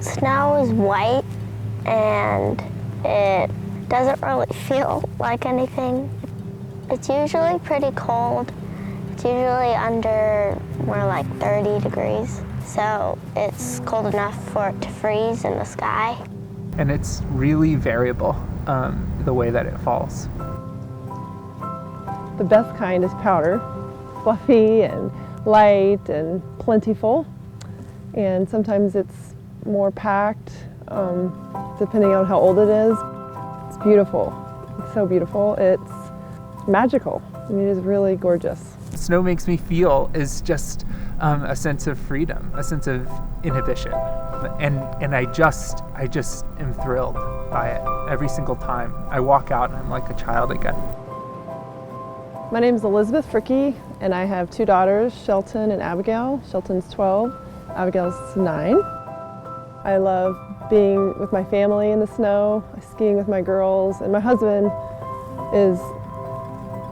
snow is white and it doesn't really feel like anything. It's usually pretty cold. It's usually under more like 30 degrees. So it's cold enough for it to freeze in the sky. And it's really variable, the way that it falls. The best kind is powder, fluffy and light and plentiful. And sometimes it's more packed, depending on how old it is. It's beautiful. It's so beautiful. It's magical. I mean, it is really gorgeous. Snow makes me feel is just a sense of freedom, a sense of inhibition. And I just am thrilled by it every single time. I walk out and I'm like a child again. My name is Elizabeth Fricke, and I have two daughters, Shelton and Abigail. Shelton's 12, Abigail's 9. I love being with my family in the snow, skiing with my girls, and my husband is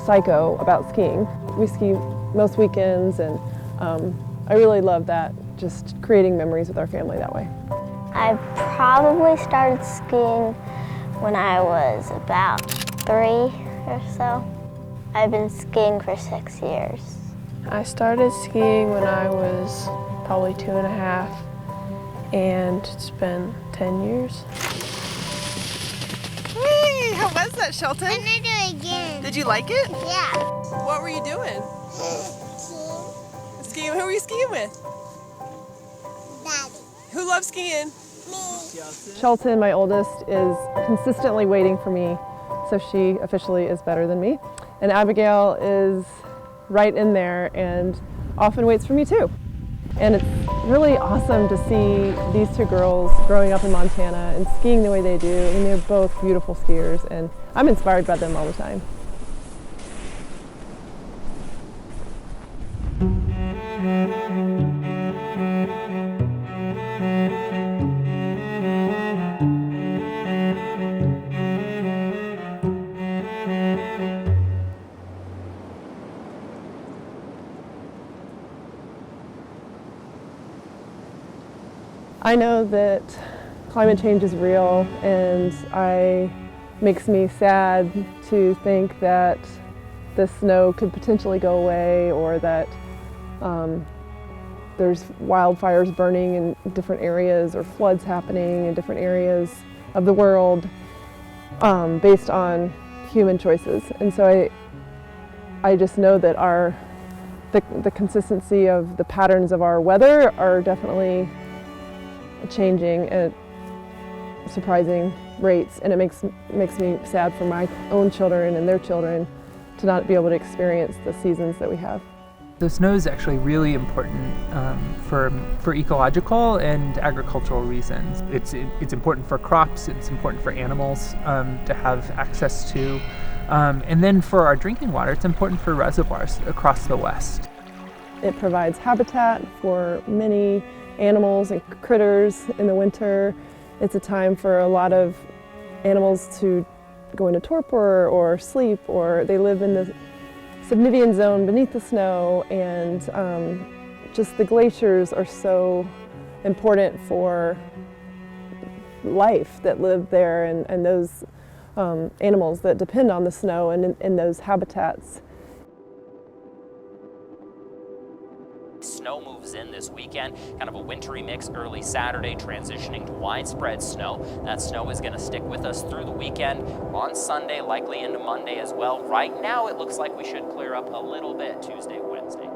psycho about skiing. We ski most weekends, and I really love that, just creating memories with our family that way. I probably started skiing when I was about 3 or so. I've been skiing for 6 years. I started skiing when I was probably 2.5, and it's been 10 years. Hey, how was that, Shelton? I'm gonna do it again. Did you like it? Yeah. What were you doing? Skiing. Who were you skiing with? Daddy. Who loves skiing? Me. Shelton, my oldest, is consistently waiting for me, so she officially is better than me. And Abigail is right in there and often waits for me too. And it's really awesome to see these two girls growing up in Montana and skiing the way they do. And they're both beautiful skiers, and I'm inspired by them all the time. I know that climate change is real, and it makes me sad to think that the snow could potentially go away, or that there's wildfires burning in different areas or floods happening in different areas of the world based on human choices. And so I just know that the consistency of the patterns of our weather are definitely changing at surprising rates, and it makes me sad for my own children and their children to not be able to experience the seasons that we have. The snow is actually really important for ecological and agricultural reasons. It's important for crops, it's important for animals to have access to, and then for our drinking water, it's important for reservoirs across the West. It provides habitat for many animals and critters in the winter. It's a time for a lot of animals to go into torpor or sleep, or they live in the subnivean zone beneath the snow, and just the glaciers are so important for life that live there, and those animals that depend on the snow and in those habitats. Snow moves in this weekend, kind of a wintry mix early Saturday, transitioning to widespread snow. That snow is going to stick with us through the weekend, on Sunday, likely into Monday as well. Right now, it looks like we should clear up a little bit Tuesday, Wednesday.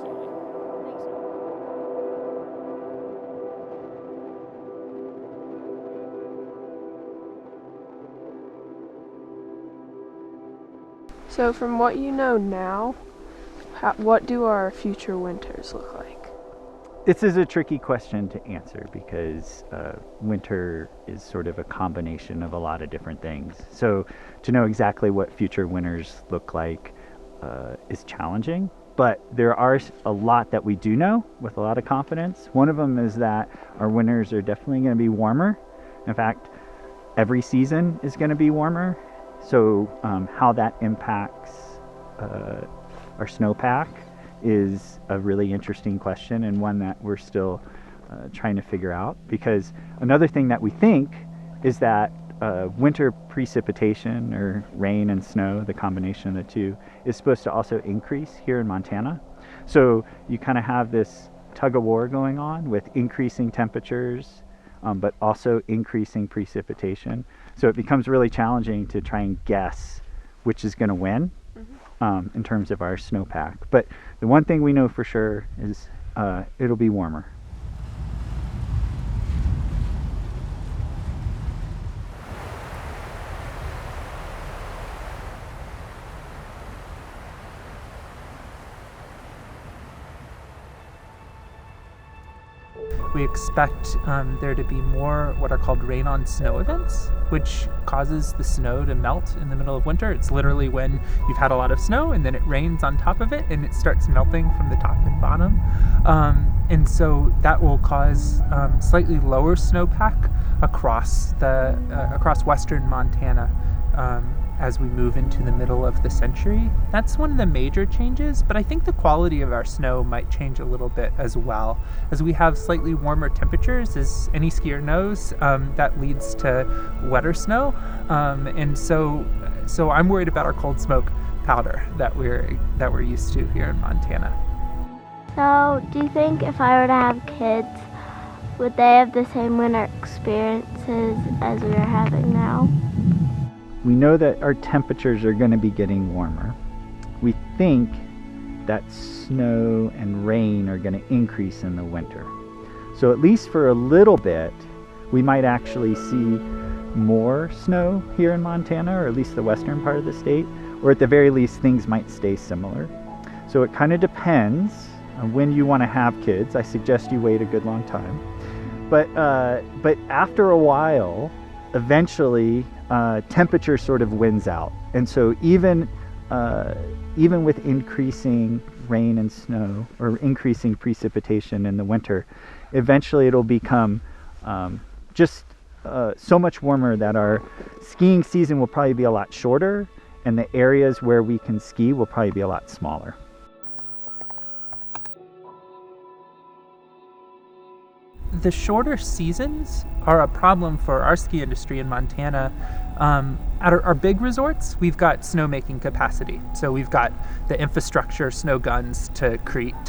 So from what you know now, what do our future winters look like? This is a tricky question to answer because winter is sort of a combination of a lot of different things. So to know exactly what future winters look like is challenging, but there are a lot that we do know with a lot of confidence. One of them is that our winters are definitely going to be warmer. In fact, every season is going to be warmer. So how that impacts our snowpack is a really interesting question, and one that we're still trying to figure out, because another thing that we think is that winter precipitation, or rain and snow, the combination of the two, is supposed to also increase here in Montana. So you kind of have this tug of war going on with increasing temperatures, but also increasing precipitation. So it becomes really challenging to try and guess which is going to win in terms of our snowpack. But the one thing we know for sure is it'll be warmer. We expect there to be more what are called rain on snow events, which causes the snow to melt in the middle of winter. It's literally when you've had a lot of snow and then it rains on top of it and it starts melting from the top and bottom. And so that will cause slightly lower snowpack across western Montana as we move into the middle of the century. That's one of the major changes, but I think the quality of our snow might change a little bit as well. As we have slightly warmer temperatures, as any skier knows, that leads to wetter snow. And so I'm worried about our cold smoke powder that we're used to here in Montana. So, do you think if I were to have kids, would they have the same winter experiences as we are having now? We know that our temperatures are going to be getting warmer. We think that snow and rain are going to increase in the winter. So at least for a little bit, we might actually see more snow here in Montana, or at least the western part of the state, or at the very least things might stay similar. So it kind of depends on when you want to have kids. I suggest you wait a good long time. But after a while, eventually temperature sort of wins out, and so even with increasing rain and snow, or increasing precipitation in the winter, eventually it'll become just so much warmer that our skiing season will probably be a lot shorter, and the areas where we can ski will probably be a lot smaller. The shorter seasons are a problem for our ski industry in Montana. At our big resorts, we've got snowmaking capacity. So we've got the infrastructure, snow guns to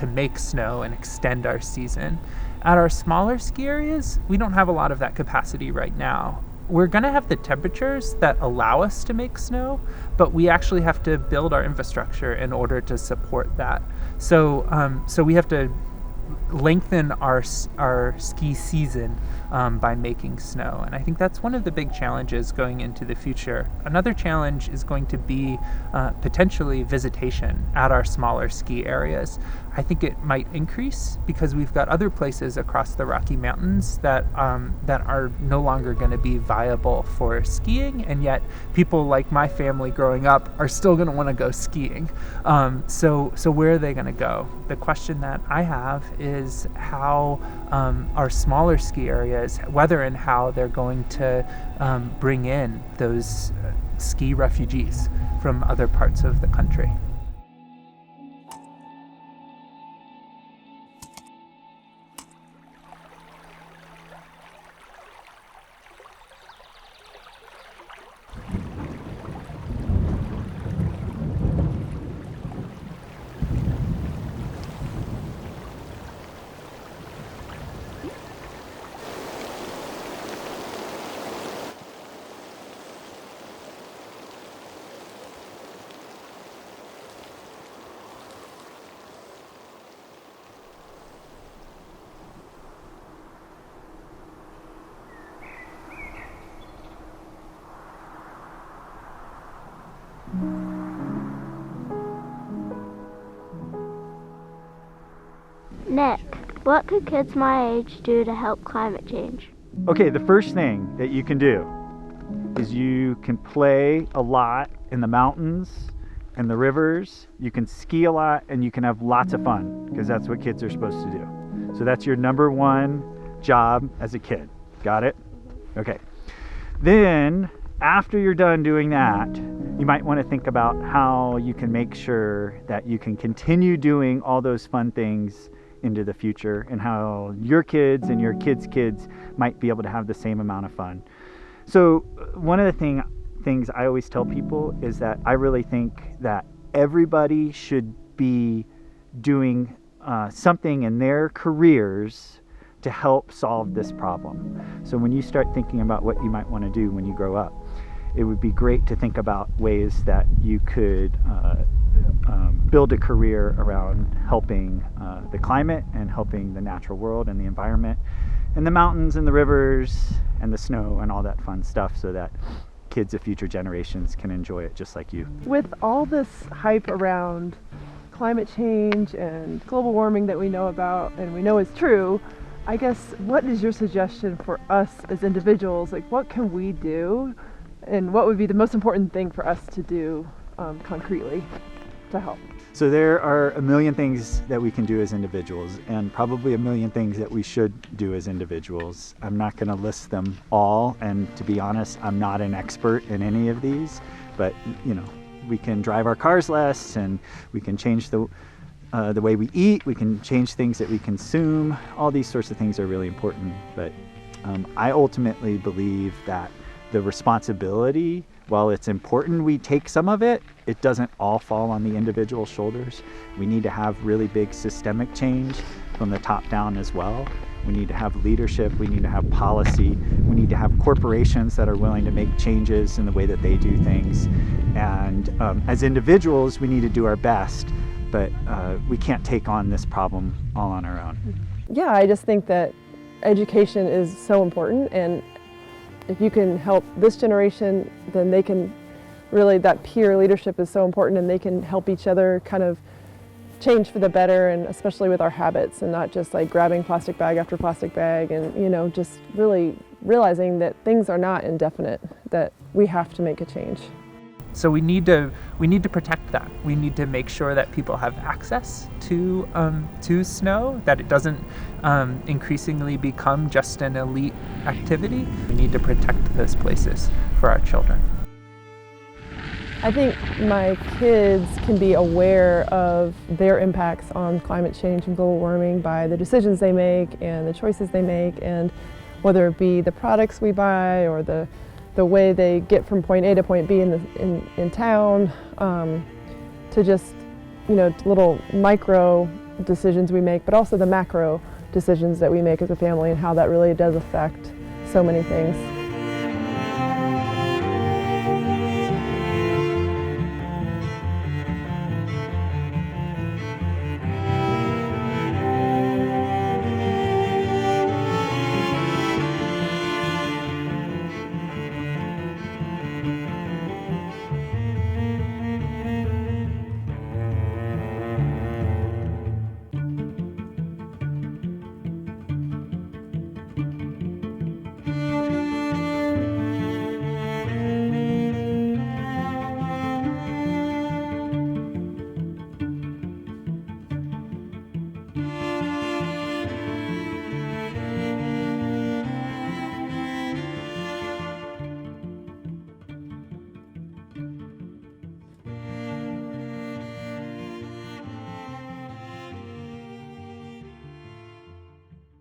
make snow and extend our season. At our smaller ski areas, we don't have a lot of that capacity right now. We're going to have the temperatures that allow us to make snow, but we actually have to build our infrastructure in order to support that. So we have to lengthen our ski season by making snow, and I think that's one of the big challenges going into the future. Another challenge is going to be potentially visitation at our smaller ski areas. I think it might increase because we've got other places across the Rocky Mountains that are no longer going to be viable for skiing, and yet people like my family growing up are still going to want to go skiing. So where are they going to go? The question that I have is how our smaller ski areas, whether and how they're going to bring in those ski refugees from other parts of the country. Nick, what could kids my age do to help climate change? Okay, the first thing that you can do is you can play a lot in the mountains and the rivers. You can ski a lot, and you can have lots of fun, because that's what kids are supposed to do. So that's your number one job as a kid. Got it? Okay. Then after you're done doing that, you might want to think about how you can make sure that you can continue doing all those fun things into the future and how your kids and your kids' kids might be able to have the same amount of fun. So one of the things I always tell people is that I really think that everybody should be doing something in their careers to help solve this problem. So when you start thinking about what you might want to do when you grow up, it would be great to think about ways that you could build a career around helping the climate and helping the natural world and the environment and the mountains and the rivers and the snow and all that fun stuff, so that kids of future generations can enjoy it just like you. With all this hype around climate change and global warming that we know about and we know is true, I guess what is your suggestion for us as individuals? Like, what can we do, and what would be the most important thing for us to do concretely to help? So there are a million things that we can do as individuals, and probably a million things that we should do as individuals. I'm not going to list them all, and to be honest, I'm not an expert in any of these, but we can drive our cars less, and we can change the way we eat, we can change things that we consume. All these sorts of things are really important, but I ultimately believe that the responsibility, while it's important we take some of it, it doesn't all fall on the individual shoulders. We need to have really big systemic change from the top down as well. We need to have leadership, we need to have policy, we need to have corporations that are willing to make changes in the way that they do things. And as individuals, we need to do our best, but we can't take on this problem all on our own. Yeah, I just think that education is so important, and if you can help this generation, then they can really, that peer leadership is so important, and they can help each other kind of change for the better, and especially with our habits, and not just like grabbing plastic bag after plastic bag, and just really realizing that things are not indefinite, that we have to make a change. So we need to protect that. We need to make sure that people have access to snow, that it doesn't increasingly become just an elite activity. We need to protect those places for our children. I think my kids can be aware of their impacts on climate change and global warming by the decisions they make and the choices they make, and whether it be the products we buy or the way they get from point A to point B in town, to just little micro decisions we make, but also the macro decisions that we make as a family, and how that really does affect so many things.